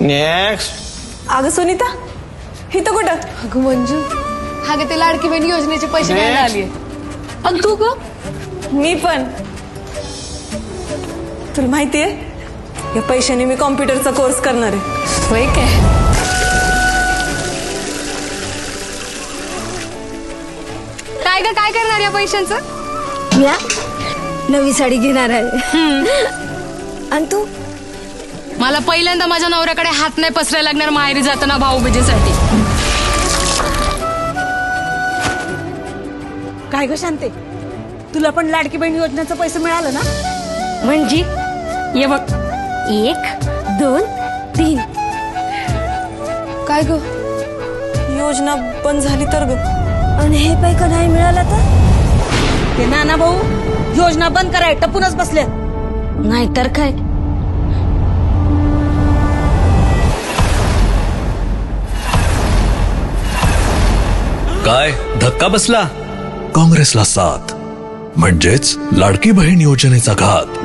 Next. अगं सुनीता, इथं कुठं? अगं मंजू, अगं ते लाडकी बहीण योजनेचे पैसे घ्यायला आलीये. आणि तू ग? मी पण. तुला माहितीये, या पैशाने मी कॉम्प्युटरचा कोर्स करणार आहे. होय काय? काय ग, काय करणार या पैशांचं? या नवी साडी घेणार आहे. आणि तू? मला पहिल्यांदा माझ्या नवऱ्याकडे हात नाही पसरायला लागणार माहेरी जाताना भाऊबीजेसाठी. काय ग शांते, तुला पण लाडकी बहीण योजनेचं पैसे मिळालं ना? म्हणजे ये बघ, 1 2 3. काय ग? योजना बंद झाली तर ग. आणि हे पैका नाही मिळाला तर? ते नाना भाऊ योजना बंद कराय टपूनच बसले. नाहीतर काय. काय धक्का बसला? काँग्रेसला साथ म्हणजेच लाडकी बहीण योजनेचा घात.